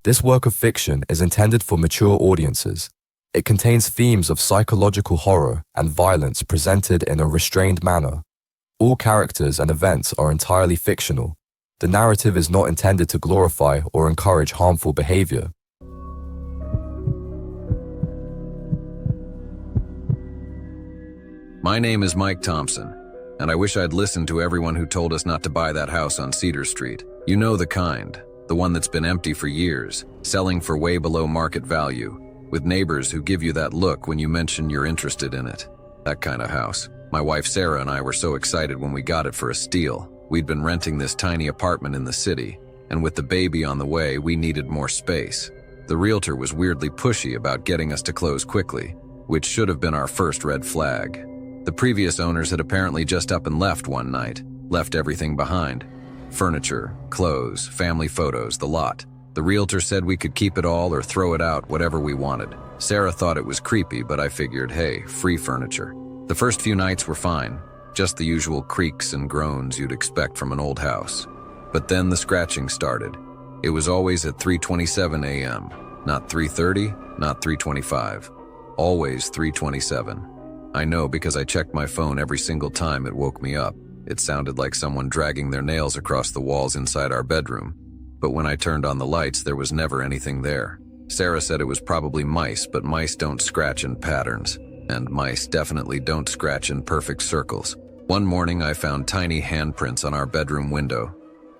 This work of fiction is intended for mature audiences. It contains themes of psychological horror and violence presented in a restrained manner. All characters and events are entirely fictional. The narrative is not intended to glorify or encourage harmful behavior. My name is Mike Thompson, and I wish I'd listened to everyone who told us not to buy that house on Cedar Street. You know the kind, the one that's been empty for years, selling for way below market value, with neighbors who give you that look when you mention you're interested in it. That kind of house. My wife Sarah and I were so excited when we got it for a steal. We'd been renting this tiny apartment in the city, and with the baby on the way, we needed more space. The realtor was weirdly pushy about getting us to close quickly, which should have been our first red flag. The previous owners had apparently just up and left one night, left everything behind. Furniture, clothes, family photos, the lot. The realtor said we could keep it all or throw it out, whatever we wanted. Sarah thought it was creepy, but I figured, hey, free furniture. The first few nights were fine, just the usual creaks and groans you'd expect from an old house. But then the scratching started. It was always at 3:27 a.m., not 3:30, not 3:25. Always 3:27. I know because I checked my phone every single time it woke me up. It sounded like someone dragging their nails across the walls inside our bedroom. But when I turned on the lights, there was never anything there. Sarah said it was probably mice, but mice don't scratch in patterns. And mice definitely don't scratch in perfect circles. One morning, I found tiny handprints on our bedroom window.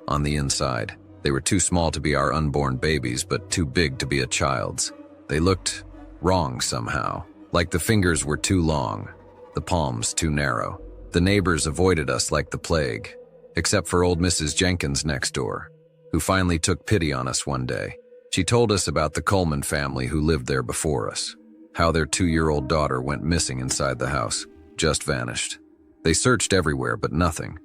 On the inside. They were too small to be our unborn babies, but too big to be a child's. They looked wrong somehow. Like the fingers were too long, the palms too narrow. The neighbors avoided us like the plague, except for old Mrs. Jenkins next door, who finally took pity on us one day. She told us about the Coleman family who lived there before us, how their 2-year-old daughter went missing inside the house, just vanished. They searched everywhere, but nothing.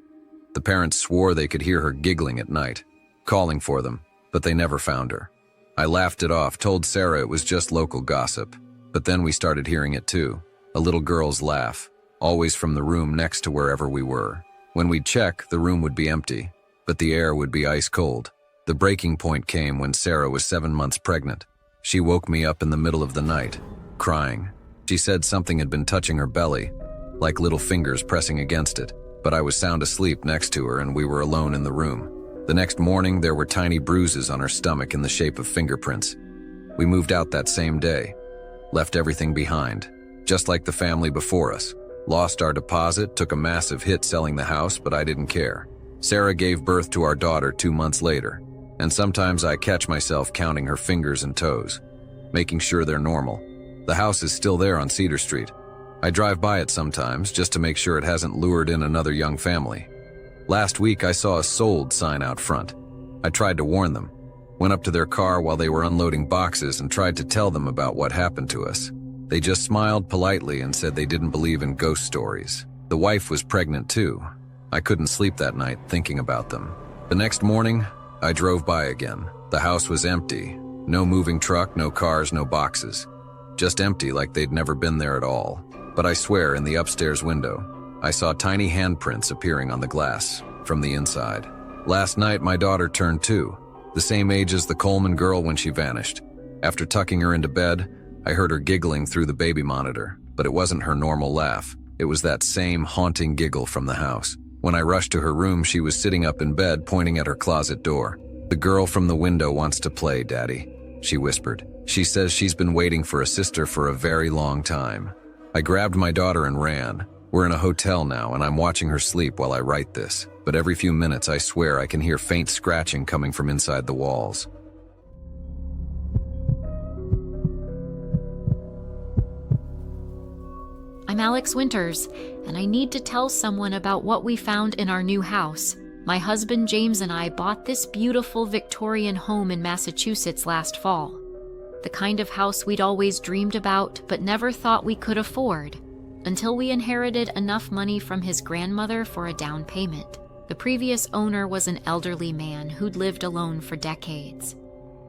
The parents swore they could hear her giggling at night, calling for them, but they never found her. I laughed it off, told Sarah it was just local gossip. But then we started hearing it too, a little girl's laugh, always from the room next to wherever we were. When we'd check, the room would be empty, but the air would be ice cold. The breaking point came when Sarah was 7 months pregnant. She woke me up in the middle of the night, crying. She said something had been touching her belly, like little fingers pressing against it, but I was sound asleep next to her and we were alone in the room. The next morning, there were tiny bruises on her stomach in the shape of fingerprints. We moved out that same day. Left everything behind, just like the family before us. Lost our deposit, took a massive hit selling the house, but I didn't care. Sarah gave birth to our daughter 2 months later, and sometimes I catch myself counting her fingers and toes, making sure they're normal. The house is still there on Cedar Street. I drive by it sometimes just to make sure it hasn't lured in another young family. Last week I saw a sold sign out front. I tried to warn them. Went up to their car while they were unloading boxes and tried to tell them about what happened to us. They just smiled politely and said they didn't believe in ghost stories. The wife was pregnant too. I couldn't sleep that night thinking about them. The next morning, I drove by again. The house was empty. No moving truck, no cars, no boxes. Just empty like they'd never been there at all. But I swear, in the upstairs window, I saw tiny handprints appearing on the glass from the inside. Last night, my daughter turned 2. The same age as the Coleman girl when she vanished. After tucking her into bed, I heard her giggling through the baby monitor, but it wasn't her normal laugh. It was that same haunting giggle from the house. When I rushed to her room, she was sitting up in bed, pointing at her closet door. "The girl from the window wants to play, Daddy," she whispered. "She says she's been waiting for a sister for a very long time." I grabbed my daughter and ran. We're in a hotel now, and I'm watching her sleep while I write this. But every few minutes, I swear I can hear faint scratching coming from inside the walls. I'm Alex Winters, and I need to tell someone about what we found in our new house. My husband James and I bought this beautiful Victorian home in Massachusetts last fall. The kind of house we'd always dreamed about, but never thought we could afford, until we inherited enough money from his grandmother for a down payment. The previous owner was an elderly man who'd lived alone for decades.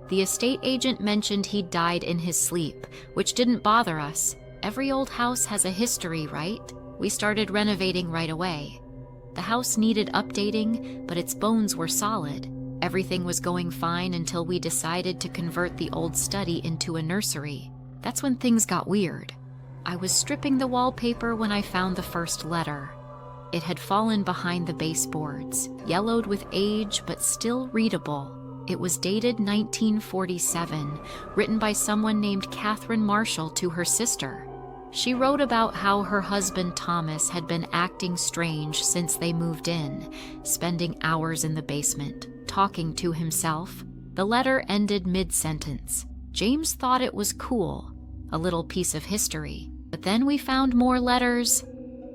The estate agent mentioned he'd died in his sleep, which didn't bother us. Every old house has a history, right? We started renovating right away. The house needed updating, but its bones were solid. Everything was going fine until we decided to convert the old study into a nursery. That's when things got weird. I was stripping the wallpaper when I found the first letter. It had fallen behind the baseboards, yellowed with age but still readable. It was dated 1947, written by someone named Catherine Marshall to her sister. She wrote about how her husband Thomas had been acting strange since they moved in, spending hours in the basement, talking to himself. The letter ended mid-sentence. James thought it was cool, a little piece of history. But then we found more letters,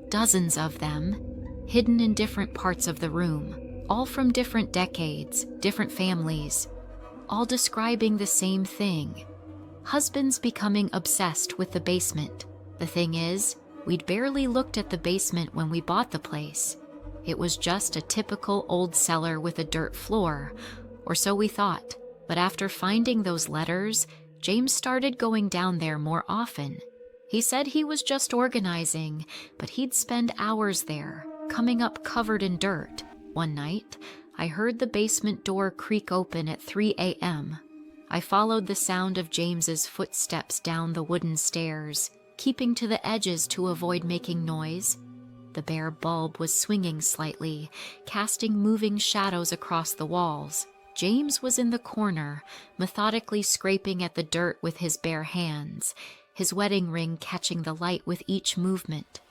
dozens of them, hidden in different parts of the room, all from different decades, different families, all describing the same thing. Husbands becoming obsessed with the basement. The thing is, we'd barely looked at the basement when we bought the place. It was just a typical old cellar with a dirt floor, or so we thought. But after finding those letters, James started going down there more often. He said he was just organizing, but he'd spend hours there, coming up covered in dirt. One night, I heard the basement door creak open at 3 a.m. I followed the sound of James's footsteps down the wooden stairs, keeping to the edges to avoid making noise. The bare bulb was swinging slightly, casting moving shadows across the walls. James was in the corner, methodically scraping at the dirt with his bare hands, his wedding ring catching the light with each movement.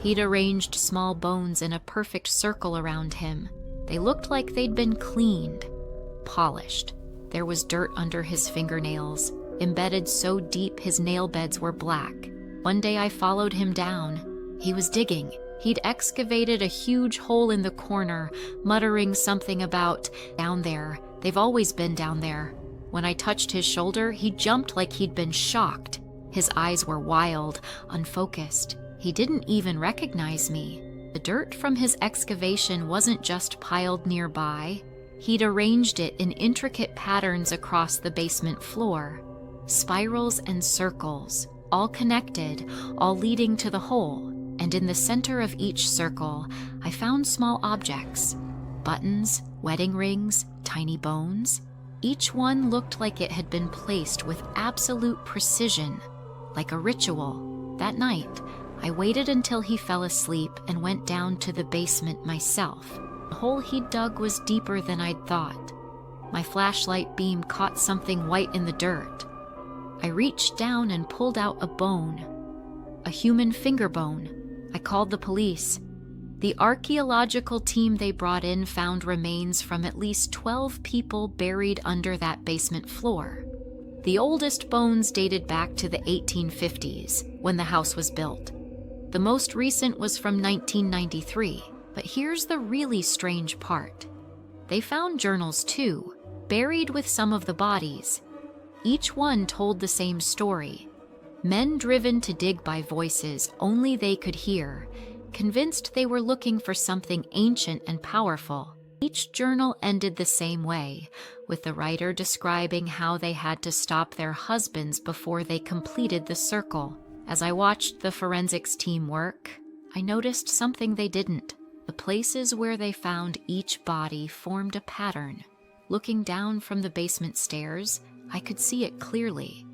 He'd arranged small bones in a perfect circle around him. They looked like they'd been cleaned, polished. There was dirt under his fingernails, embedded so deep his nail beds were black. One day I followed him down. He was digging. He'd excavated a huge hole in the corner, muttering something about, "Down there. They've always been down there." When I touched his shoulder, he jumped like he'd been shocked. His eyes were wild, unfocused. He didn't even recognize me. The dirt from his excavation wasn't just piled nearby. He'd arranged it in intricate patterns across the basement floor. Spirals and circles, all connected, all leading to the hole. And in the center of each circle, I found small objects. Buttons, wedding rings, tiny bones. Each one looked like it had been placed with absolute precision, like a ritual. That night, I waited until he fell asleep and went down to the basement myself. The hole he'd dug was deeper than I'd thought. My flashlight beam caught something white in the dirt. I reached down and pulled out a bone, a human finger bone. I called the police. The archaeological team they brought in found remains from at least 12 people buried under that basement floor. The oldest bones dated back to the 1850s, when the house was built. The most recent was from 1993, but here's the really strange part. They found journals too, buried with some of the bodies. Each one told the same story. Men driven to dig by voices only they could hear, convinced they were looking for something ancient and powerful. Each journal ended the same way, with the writer describing how they had to stop their husbands before they completed the circle. As I watched the forensics team work, I noticed something they didn't. The places where they found each body formed a pattern. Looking down from the basement stairs, I could see it clearly.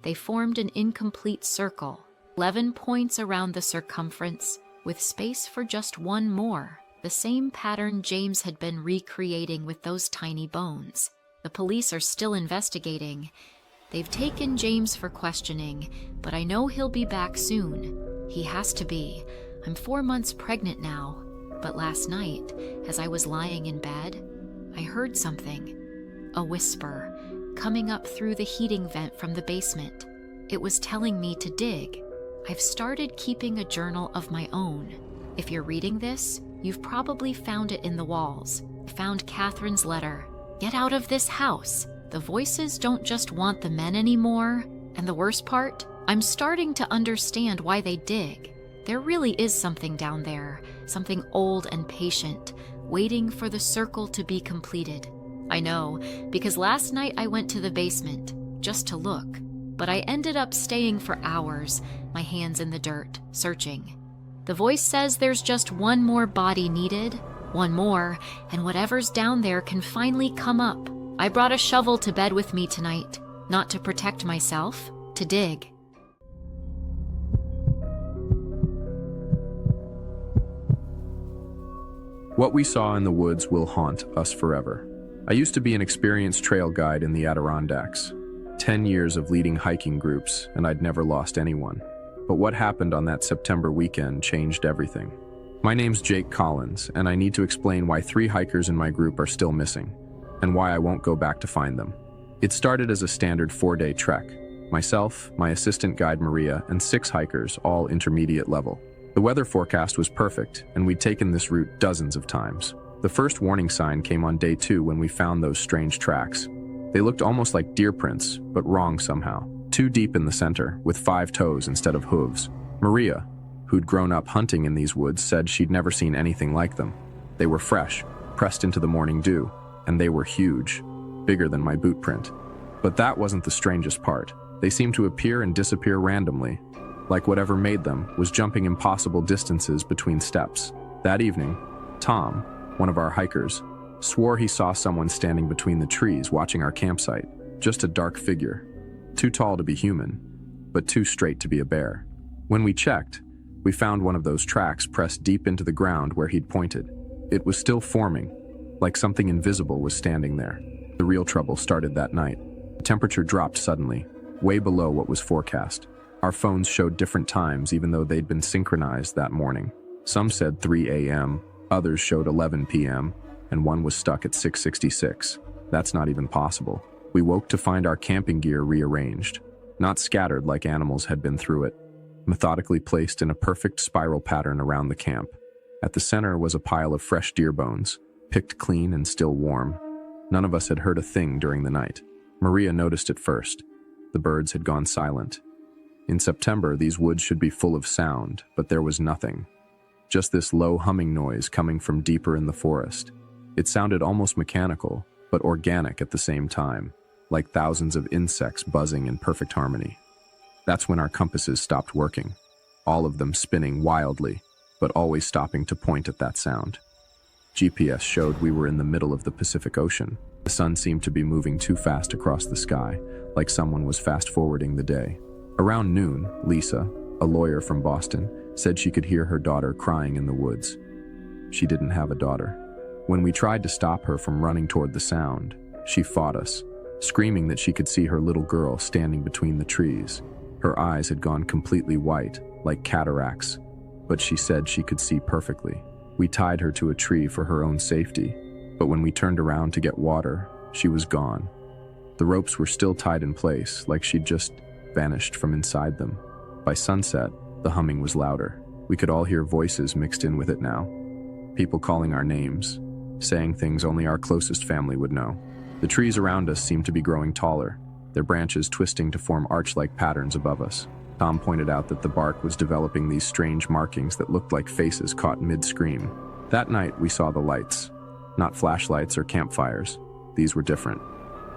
They formed an incomplete circle, 11 points around the circumference, with space for just one more, the same pattern James had been recreating with those tiny bones. The police are still investigating. They've taken James for questioning, but I know he'll be back soon. He has to be. I'm 4 months pregnant now. But last night, as I was lying in bed, I heard something. A whisper, coming up through the heating vent from the basement. It was telling me to dig. I've started keeping a journal of my own. If you're reading this, you've probably found it in the walls. I found Catherine's letter. Get out of this house. The voices don't just want the men anymore. And the worst part, I'm starting to understand why they dig. There really is something down there, something old and patient, waiting for the circle to be completed. I know, because last night I went to the basement, just to look, but I ended up staying for hours, my hands in the dirt, searching. The voice says there's just one more body needed, One more, and whatever's down there can finally come up. I brought a shovel to bed with me tonight, not to protect myself, to dig. What we saw in the woods will haunt us forever. I used to be an experienced trail guide in the Adirondacks. 10 years of leading hiking groups, and I'd never lost anyone. But what happened on that September weekend changed everything. My name's Jake Collins, and I need to explain why 3 hikers in my group are still missing, and why I won't go back to find them. It started as a standard 4-day trek. Myself, my assistant guide Maria, and 6 hikers, all intermediate level. The weather forecast was perfect, and we'd taken this route dozens of times. The first warning sign came on day 2 when we found those strange tracks. They looked almost like deer prints, but wrong somehow. 2 deep in the center, with 5 toes instead of hooves. Maria, who'd grown up hunting in these woods, said she'd never seen anything like them. They were fresh, pressed into the morning dew, and they were huge, bigger than my boot print. But that wasn't the strangest part. They seemed to appear and disappear randomly, like whatever made them was jumping impossible distances between steps. That evening, Tom, one of our hikers, swore he saw someone standing between the trees watching our campsite. Just a dark figure. Too tall to be human, but too straight to be a bear. When we checked, we found one of those tracks pressed deep into the ground where he'd pointed. It was still forming, like something invisible was standing there. The real trouble started that night. The temperature dropped suddenly, way below what was forecast. Our phones showed different times even though they'd been synchronized that morning. Some said 3 a.m., others showed 11 p.m., and one was stuck at 6:66. That's not even possible. We woke to find our camping gear rearranged, not scattered like animals had been through it, methodically placed in a perfect spiral pattern around the camp. At the center was a pile of fresh deer bones, picked clean and still warm. None of us had heard a thing during the night. Maria noticed it first. The birds had gone silent. In September, these woods should be full of sound, but there was nothing. Just this low humming noise coming from deeper in the forest. It sounded almost mechanical, but organic at the same time, like thousands of insects buzzing in perfect harmony. That's when our compasses stopped working, all of them spinning wildly, but always stopping to point at that sound. GPS showed we were in the middle of the Pacific Ocean. The sun seemed to be moving too fast across the sky, like someone was fast-forwarding the day. Around noon, Lisa, a lawyer from Boston, said she could hear her daughter crying in the woods. She didn't have a daughter. When we tried to stop her from running toward the sound, she fought us, screaming that she could see her little girl standing between the trees. Her eyes had gone completely white, like cataracts, but she said she could see perfectly. We tied her to a tree for her own safety, but when we turned around to get water, she was gone. The ropes were still tied in place, like she'd just vanished from inside them. By sunset, the humming was louder. We could all hear voices mixed in with it now. People calling our names, saying things only our closest family would know. The trees around us seemed to be growing taller, their branches twisting to form arch-like patterns above us. Tom pointed out that the bark was developing these strange markings that looked like faces caught mid-scream. That night, we saw the lights. Not flashlights or campfires. These were different.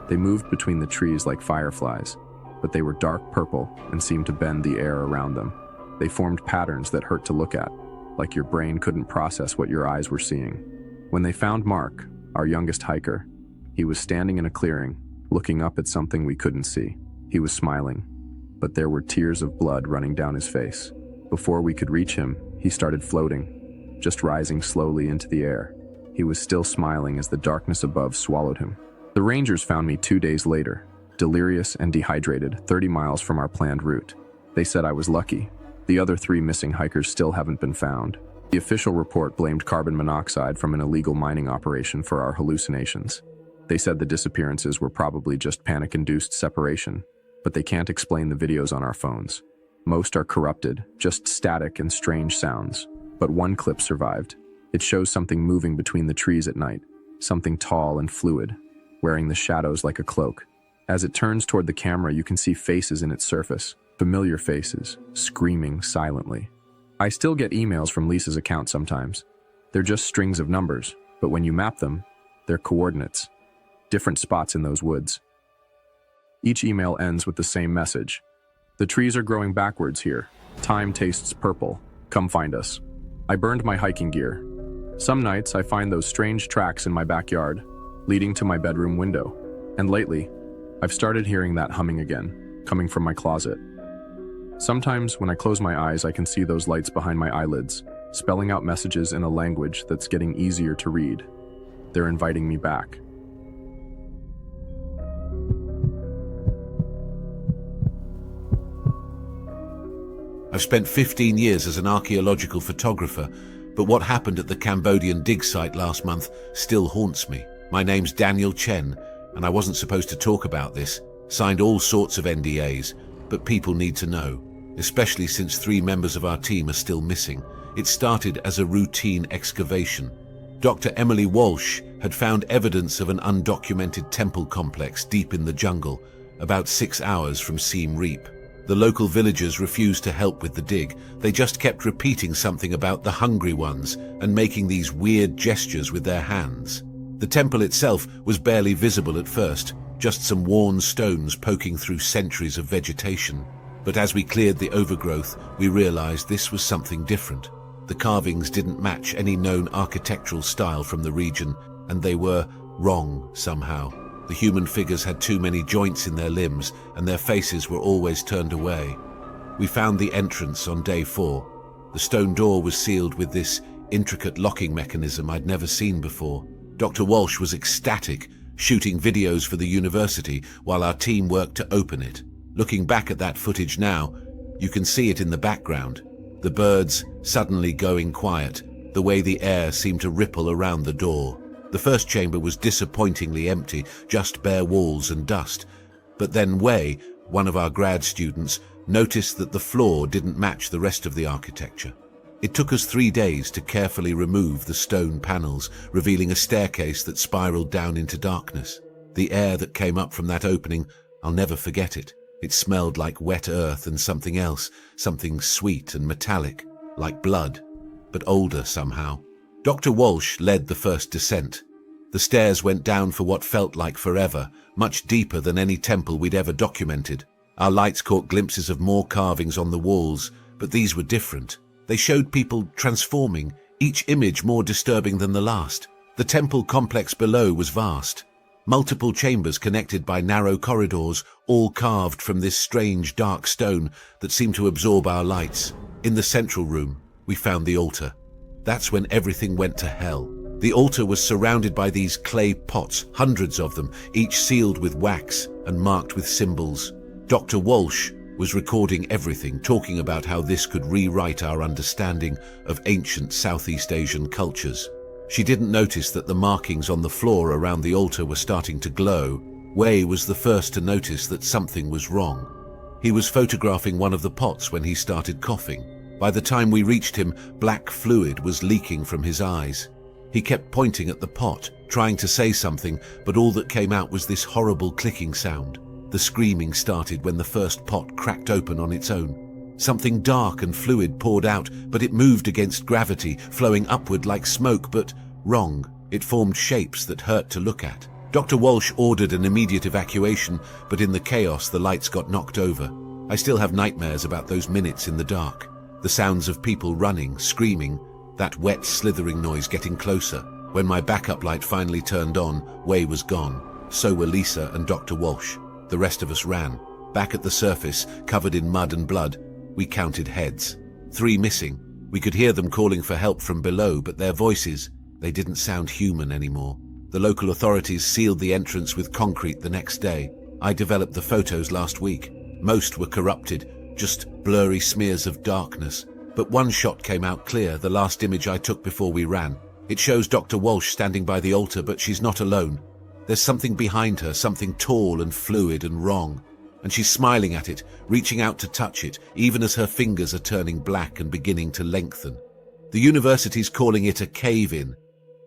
They moved between the trees like fireflies, but they were dark purple and seemed to bend the air around them. They formed patterns that hurt to look at, like your brain couldn't process what your eyes were seeing. When they found Mark, our youngest hiker, he was standing in a clearing, looking up at something we couldn't see. He was smiling, but there were tears of blood running down his face. Before we could reach him, he started floating, just rising slowly into the air. He was still smiling as the darkness above swallowed him. The rangers found me 2 days later, delirious and dehydrated, 30 miles from our planned route. They said I was lucky. The other 3 missing hikers still haven't been found. The official report blamed carbon monoxide from an illegal mining operation for our hallucinations. They said the disappearances were probably just panic-induced separation, but they can't explain the videos on our phones. Most are corrupted, just static and strange sounds. But one clip survived. It shows something moving between the trees at night, something tall and fluid, wearing the shadows like a cloak. As it turns toward the camera, you can see faces in its surface, familiar faces, screaming silently. I still get emails from Lisa's account sometimes. They're just strings of numbers, but when you map them, they're coordinates. Different spots in those woods. Each email ends with the same message. The trees are growing backwards here. Time tastes purple. Come find us. I burned my hiking gear. Some nights I find those strange tracks in my backyard, leading to my bedroom window. And lately, I've started hearing that humming again, coming from my closet. Sometimes when I close my eyes, I can see those lights behind my eyelids, spelling out messages in a language that's getting easier to read. They're inviting me back. I've spent 15 years as an archaeological photographer, but what happened at the Cambodian dig site last month still haunts me. My name's Daniel Chen, and I wasn't supposed to talk about this. Signed all sorts of NDAs, but people need to know, especially since 3 members of our team are still missing. It started as a routine excavation. Dr. Emily Walsh had found evidence of an undocumented temple complex deep in the jungle, about 6 hours from Siem Reap. The local villagers refused to help with the dig. They just kept repeating something about the hungry ones and making these weird gestures with their hands. The temple itself was barely visible at first, just some worn stones poking through centuries of vegetation. But as we cleared the overgrowth, we realized this was something different. The carvings didn't match any known architectural style from the region, and they were wrong somehow. The human figures had too many joints in their limbs, and their faces were always turned away. We found the entrance on day 4. The stone door was sealed with this intricate locking mechanism I'd never seen before. Dr. Walsh was ecstatic, shooting videos for the university while our team worked to open it. Looking back at that footage now, you can see it in the background. The birds suddenly going quiet, the way the air seemed to ripple around the door. The first chamber was disappointingly empty, just bare walls and dust. But then Wei, one of our grad students, noticed that the floor didn't match the rest of the architecture. It took us 3 days to carefully remove the stone panels, revealing a staircase that spiraled down into darkness. The air that came up from that opening, I'll never forget it. It smelled like wet earth and something else, something sweet and metallic, like blood, but older somehow. Dr. Walsh led the first descent. The stairs went down for what felt like forever, much deeper than any temple we'd ever documented. Our lights caught glimpses of more carvings on the walls, but these were different. They showed people transforming, each image more disturbing than the last. The temple complex below was vast. Multiple chambers connected by narrow corridors, all carved from this strange dark stone that seemed to absorb our lights. In the central room, we found the altar. That's when everything went to hell. The altar was surrounded by these clay pots, hundreds of them, each sealed with wax and marked with symbols. Dr. Walsh was recording everything, talking about how this could rewrite our understanding of ancient Southeast Asian cultures. She didn't notice that the markings on the floor around the altar were starting to glow. Wei was the first to notice that something was wrong. He was photographing one of the pots when he started coughing. By the time we reached him, black fluid was leaking from his eyes. He kept pointing at the pot, trying to say something, but all that came out was this horrible clicking sound. The screaming started when the first pot cracked open on its own. Something dark and fluid poured out, but it moved against gravity, flowing upward like smoke, but wrong. It formed shapes that hurt to look at. Dr. Walsh ordered an immediate evacuation, but in the chaos the lights got knocked over. I still have nightmares about those minutes in the dark. The sounds of people running, screaming, that wet slithering noise getting closer. When my backup light finally turned on, Wei was gone. So were Lisa and Dr. Walsh. The rest of us ran. Back at the surface, covered in mud and blood, we counted heads. 3 missing. We could hear them calling for help from below, but their voices, they didn't sound human anymore. The local authorities sealed the entrance with concrete the next day. I developed the photos last week. Most were corrupted, just blurry smears of darkness. But one shot came out clear, the last image I took before we ran. It shows Dr. Walsh standing by the altar, but she's not alone. There's something behind her, something tall and fluid and wrong. And she's smiling at it, reaching out to touch it, even as her fingers are turning black and beginning to lengthen. The university's calling it a cave-in,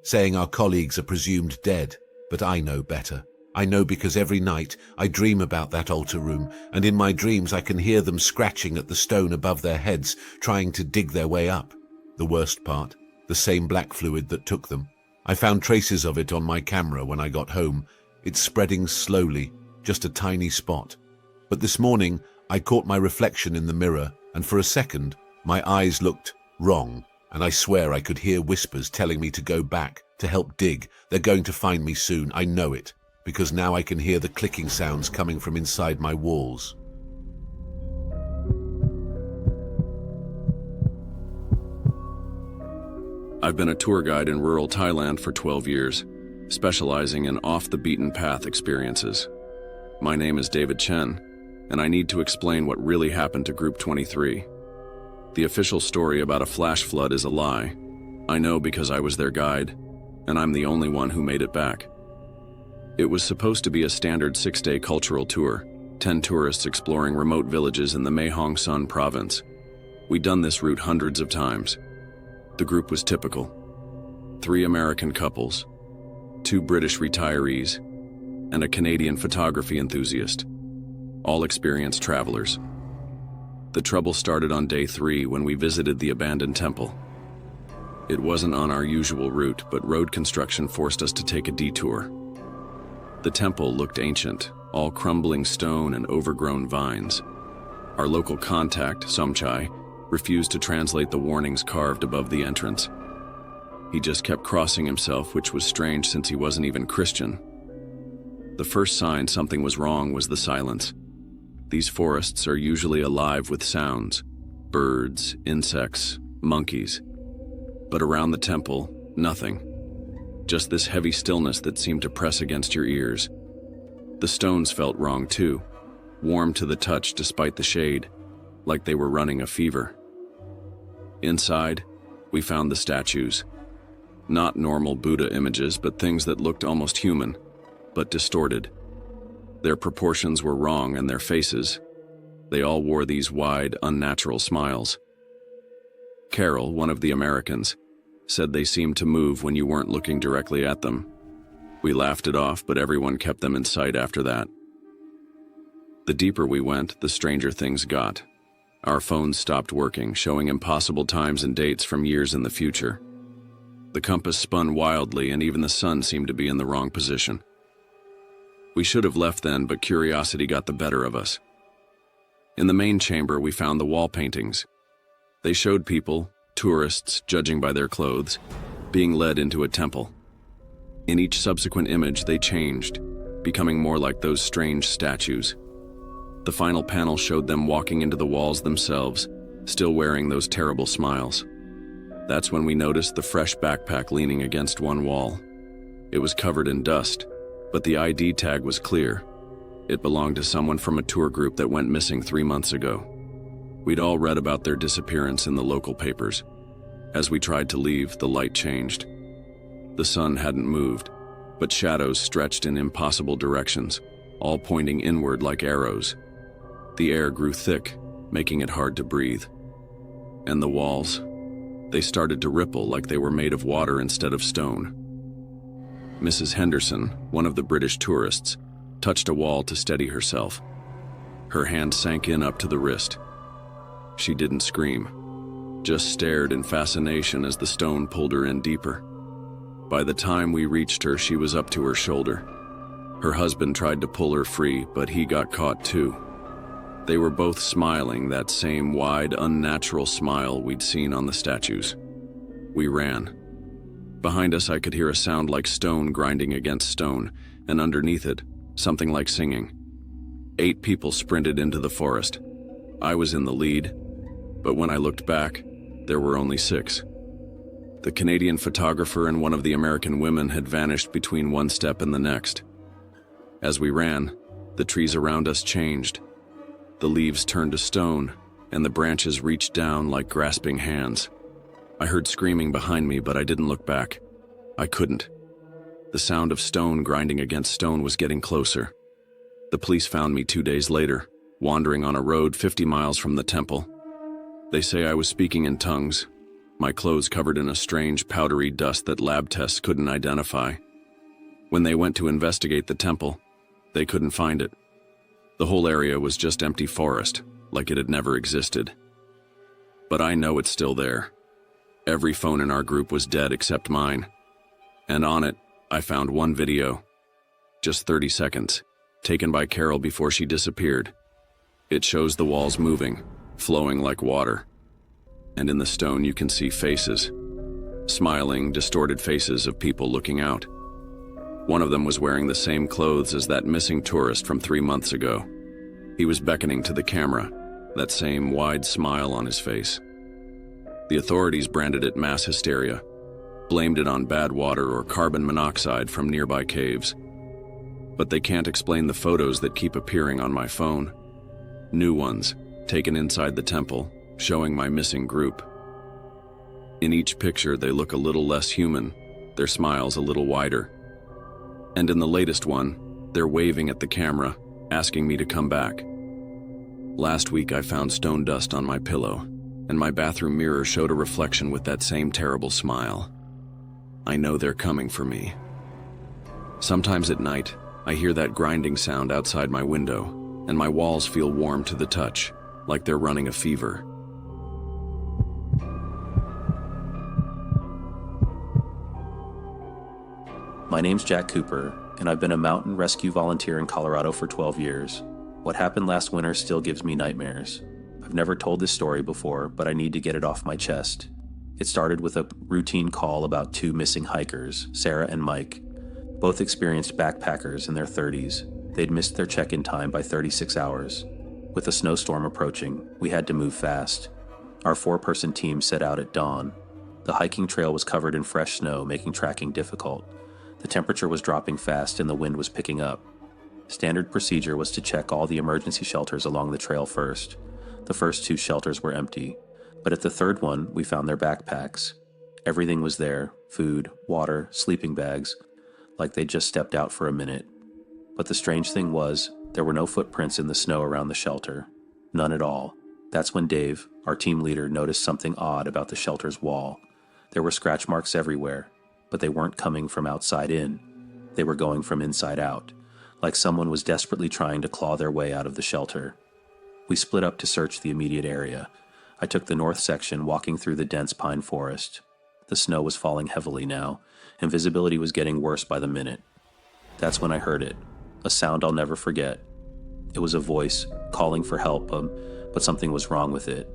saying our colleagues are presumed dead, but I know better. I know because every night I dream about that altar room, and in my dreams I can hear them scratching at the stone above their heads, trying to dig their way up. The worst part, the same black fluid that took them. I found traces of it on my camera when I got home. It's spreading slowly, just a tiny spot. But this morning I caught my reflection in the mirror, and for a second my eyes looked wrong. And I swear I could hear whispers telling me to go back, to help dig. They're going to find me soon, I know it, because now I can hear the clicking sounds coming from inside my walls. I've been a tour guide in rural Thailand for 12 years, specializing in off-the-beaten-path experiences. My name is David Chen, and I need to explain what really happened to Group 23. The official story about a flash flood is a lie. I know because I was their guide, and I'm the only one who made it back. It was supposed to be a standard 6-day cultural tour, 10 tourists exploring remote villages in the Mae Hong Son province. We'd done this route hundreds of times. The group was typical. 3 American couples, 2 British retirees, and a Canadian photography enthusiast, all experienced travelers. The trouble started on day 3 when we visited the abandoned temple. It wasn't on our usual route, but road construction forced us to take a detour. The temple looked ancient, all crumbling stone and overgrown vines. Our local contact, Somchai, refused to translate the warnings carved above the entrance. He just kept crossing himself, which was strange since he wasn't even Christian. The first sign something was wrong was the silence. These forests are usually alive with sounds, birds, insects, monkeys. But around the temple, nothing. Just this heavy stillness that seemed to press against your ears. The stones felt wrong too, warm to the touch despite the shade, like they were running a fever. Inside, we found the statues. Not normal Buddha images, but things that looked almost human, but distorted. Their proportions were wrong, and their faces. They all wore these wide, unnatural smiles. Carol, one of the Americans, said they seemed to move when you weren't looking directly at them. We laughed it off, but everyone kept them in sight after that. The deeper we went, the stranger things got. Our phones stopped working, showing impossible times and dates from years in the future. The compass spun wildly, and even the sun seemed to be in the wrong position. We should have left then, but curiosity got the better of us. In the main chamber, we found the wall paintings. They showed people, tourists, judging by their clothes, being led into a temple. In each subsequent image, they changed, becoming more like those strange statues. The final panel showed them walking into the walls themselves, still wearing those terrible smiles. That's when we noticed the fresh backpack leaning against one wall. It was covered in dust, but the ID tag was clear. It belonged to someone from a tour group that went missing 3 months ago. We'd all read about their disappearance in the local papers. As we tried to leave, the light changed. The sun hadn't moved, but shadows stretched in impossible directions, all pointing inward like arrows. The air grew thick, making it hard to breathe. And the walls? They started to ripple like they were made of water instead of stone. Mrs. Henderson, one of the British tourists, touched a wall to steady herself. Her hand sank in up to the wrist. She didn't scream, just stared in fascination as the stone pulled her in deeper. By the time we reached her, she was up to her shoulder. Her husband tried to pull her free, but he got caught too. They were both smiling, that same wide, unnatural smile we'd seen on the statues. We ran. Behind us, I could hear a sound like stone grinding against stone, and underneath it, something like singing. 8 people sprinted into the forest. I was in the lead, but when I looked back, there were only 6. The Canadian photographer and one of the American women had vanished between one step and the next. As we ran, the trees around us changed. The leaves turned to stone, and the branches reached down like grasping hands. I heard screaming behind me, but I didn't look back. I couldn't. The sound of stone grinding against stone was getting closer. The police found me 2 days later, wandering on a road 50 miles from the temple. They say I was speaking in tongues, my clothes covered in a strange powdery dust that lab tests couldn't identify. When they went to investigate the temple, they couldn't find it. The whole area was just empty forest, like it had never existed. But I know it's still there. Every phone in our group was dead except mine. And on it, I found one video. Just 30 seconds, taken by Carol before she disappeared. It shows the walls moving, flowing like water. and in the stone you can see faces. Smiling, distorted faces of people looking out. One of them was wearing the same clothes as that missing tourist from 3 months ago. He was beckoning to the camera, that same wide smile on his face. The authorities branded it mass hysteria, blamed it on bad water or carbon monoxide from nearby caves. But they can't explain the photos that keep appearing on my phone. New ones, taken inside the temple, showing my missing group. In each picture, they look a little less human, their smiles a little wider. And in the latest one, they're waving at the camera, asking me to come back. Last week, I found stone dust on my pillow, and my bathroom mirror showed a reflection with that same terrible smile. I know they're coming for me. Sometimes at night, I hear that grinding sound outside my window, and my walls feel warm to the touch, like they're running a fever. My name's Jack Cooper, and I've been a mountain rescue volunteer in Colorado for 12 years. What happened last winter still gives me nightmares. I've never told this story before, but I need to get it off my chest. It started with a routine call about 2 missing hikers, Sarah and Mike. Both experienced backpackers in their 30s. They'd missed their check-in time by 36 hours. With a snowstorm approaching, we had to move fast. Our 4-person team set out at dawn. The hiking trail was covered in fresh snow, making tracking difficult. The temperature was dropping fast and the wind was picking up. Standard procedure was to check all the emergency shelters along the trail first. The first 2 shelters were empty, but at the third one, we found their backpacks. Everything was there: food, water, sleeping bags, like they'd just stepped out for a minute. But the strange thing was, there were no footprints in the snow around the shelter. None at all. That's when Dave, our team leader, noticed something odd about the shelter's wall. There were scratch marks everywhere, but they weren't coming from outside in. They were going from inside out, like someone was desperately trying to claw their way out of the shelter. We split up to search the immediate area. I took the north section, walking through the dense pine forest. The snow was falling heavily now, and visibility was getting worse by the minute. That's when I heard it, a sound I'll never forget. It was a voice calling for help, but something was wrong with it.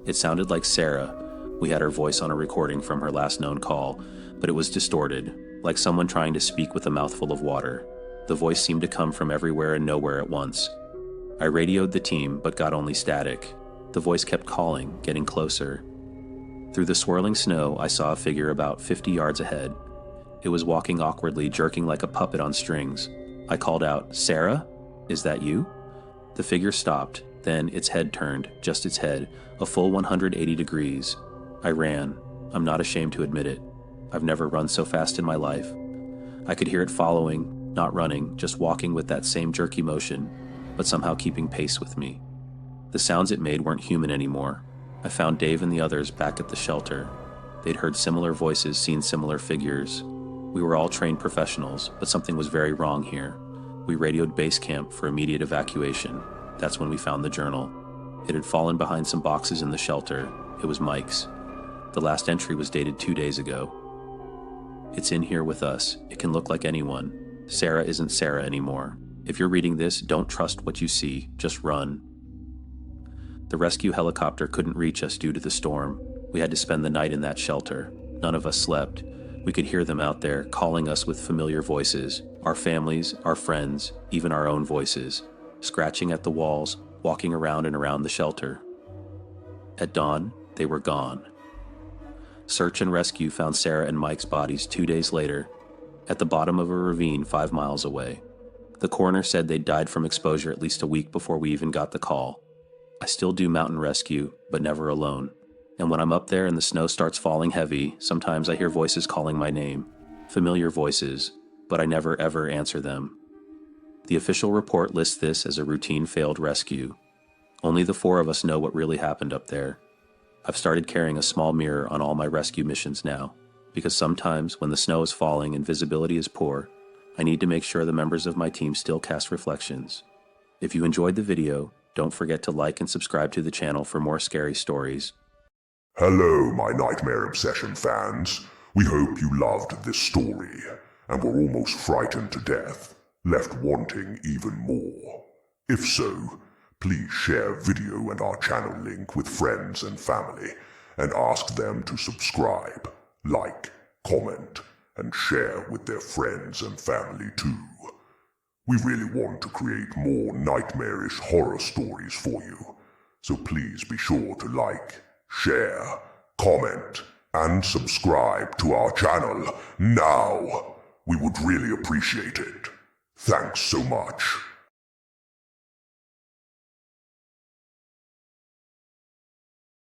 It sounded like Sarah. We had her voice on a recording from her last known call, but it was distorted, like someone trying to speak with a mouthful of water. The voice seemed to come from everywhere and nowhere at once. I radioed the team, but got only static. The voice kept calling, getting closer. Through the swirling snow, I saw a figure about 50 yards ahead. It was walking awkwardly, jerking like a puppet on strings. I called out, "Sarah? Is that you?" The figure stopped, then its head turned, just its head, a full 180 degrees. I ran. I'm not ashamed to admit it. I've never run so fast in my life. I could hear it following, not running, just walking with that same jerky motion, but somehow keeping pace with me. The sounds it made weren't human anymore. I found Dave and the others back at the shelter. They'd heard similar voices, seen similar figures. We were all trained professionals, but something was very wrong here. We radioed base camp for immediate evacuation. That's when we found the journal. It had fallen behind some boxes in the shelter. It was Mike's. The last entry was dated 2 days ago. "It's in here with us. It can look like anyone. Sarah isn't Sarah anymore. If you're reading this, don't trust what you see. Just run." The rescue helicopter couldn't reach us due to the storm. We had to spend the night in that shelter. None of us slept. We could hear them out there, calling us with familiar voices. Our families, our friends, even our own voices. Scratching at the walls, walking around and around the shelter. At dawn, they were gone. Search and rescue found Sarah and Mike's bodies 2 days later, at the bottom of a ravine 5 miles away. The coroner said they'd died from exposure at least a week before we even got the call. I still do mountain rescue, but never alone. And when I'm up there and the snow starts falling heavy, sometimes I hear voices calling my name. Familiar voices, but I never ever answer them. The official report lists this as a routine failed rescue. Only the 4 of us know what really happened up there. I've started carrying a small mirror on all my rescue missions now, because sometimes when the snow is falling and visibility is poor, I need to make sure the members of my team still cast reflections. If you enjoyed the video, don't forget to like and subscribe to the channel for more scary stories. Hello, my Nightmare Obsession fans. We hope you loved this story, and were almost frightened to death, left wanting even more. If so, please share video and our channel link with friends and family, and ask them to subscribe, like, comment, and share with their friends and family too. We really want to create more nightmarish horror stories for you, so please be sure to like, share, comment, and subscribe to our channel now. We would really appreciate it. Thanks so much.